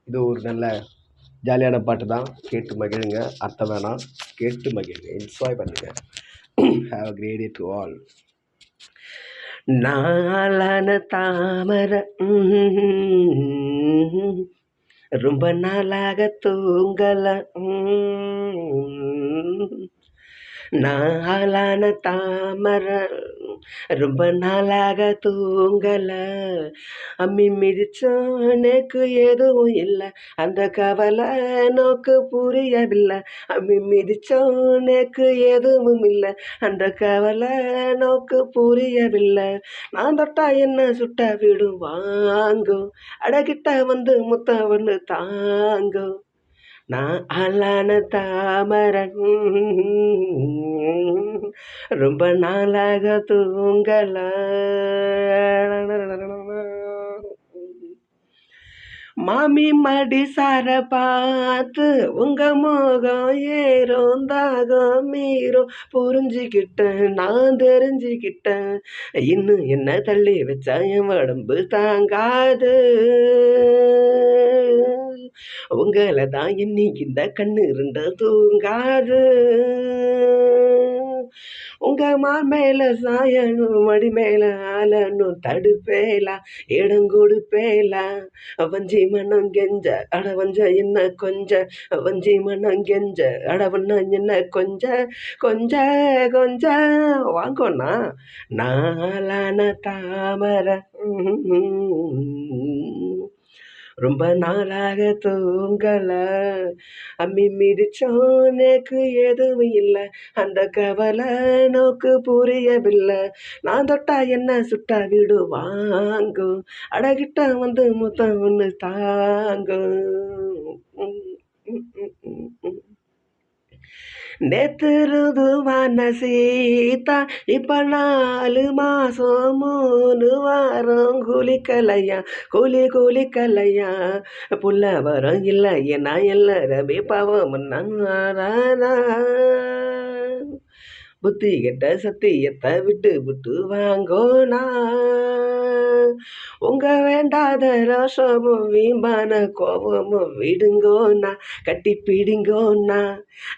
இது ஒரு நல்ல ஜாலியான பாட்டு தான். கேட்டு மகிழுங்க. அர்த்தம் வேணாம், கேட்டு மகிழுங்க, என்ஜாய் பண்ணுங்க. Have a great day to all. நாளான தாமரை ரொம்ப நாளாக தூங்கல. நாளான தாமரை ரொம்ப நாளாக தூங்கல. அம்மி மிதிச்சோனுக்கு எதுவும் இல்லை, அந்த கவலை நோக்கு புரியவில்லை. அம்மி மிதிச்சோனுக்கு எதுவும் இல்லை, அந்த கவலை நோக்கு புரியவில்லை. நான் தொட்டா என்ன சுட்டா விடும் வாங்கும், அடகிட்ட வந்து முத்த ஒன்று தாங்கும். நான் ஆளான தாமரன் ரொம்ப நாளாக தூங்கல. மாமி மடி சார பார்த்து உங்க முகம் ஏறும் தாகம் மீறும் புரிஞ்சுக்கிட்டேன், நான் தெரிஞ்சுக்கிட்டேன். இன்னும் என்ன தள்ளி வச்சா என் உடம்பு தாங்காது. உங்களை தான் இன்னைக்கு இந்த கண்ணு இருந்த தூங்காது. உங்க மேல சாயணும், மடி மேல ஆளணும், தடுப்பேலா இடம் கொடுப்பேலா. வஞ்சி மனம் கெஞ்ச அடவஞ்ச என்ன கொஞ்ச, வஞ்சி மனம் கெஞ்ச அடவண்ண என்ன கொஞ்ச கொஞ்ச கொஞ்ச வாங்கோண்ணா. நாளான தாமரை ரொம்ப நாளாக தூங்கல. அம்மி மிதிச்சோனுக்கு எதுவும் இல்லை, அந்த கவலை நோக்கு புரியவில்லை. நான் தொட்டா என்ன சுட்டா விடு வாங்கும், அடகிட்ட வந்து முத்தம் ஒன்று தாங்கும். நேத்து ருதுவான சீதா இப்ப 4 மாசம் 3 வாரம் குளிக்கலையா, குளிக்கலையா. புள்ள வரம் இல்லை ஏன்னா எல்லாரவே பாவம். புத்தி கெட்ட சத்தியத்தை விட்டு விட்டு வாங்கோனா. உங்க வேண்டாத ரோஷமும் வீம்பான கோபமும் விடுங்கோனா, கட்டி பிடிங்கோனா.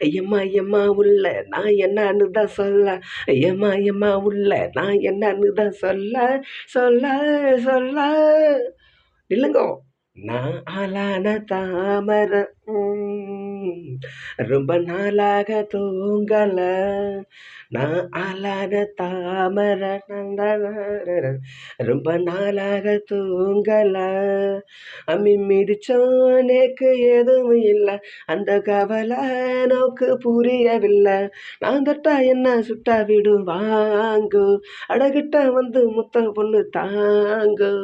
ஐயம்மா ஐயம்மா உள்ள நான் என்னன்னு தான் சொல்ல, ஐயம்மா ஐயம்மா உள்ள நான் என்னன்னு தான் சொல்ல சொல்ல சொல்ல. இல்லைங்கோ. நான் ஆளான தாமரை ரொம்ப நாளாக தூங்கல. நான் ஆளான தாமரை ரொம்ப நாளாக தூங்கல. அம்மி மிதிச்சோனுக்கு எதுவும் இல்லை, அந்த கவலை நோக்கு புரியவில்லை. நான் தொட்டா என்ன சுட்டா விடு வாங்கு, அடகிட்ட வந்து முத்தம் பொண்ணு தாங்கு.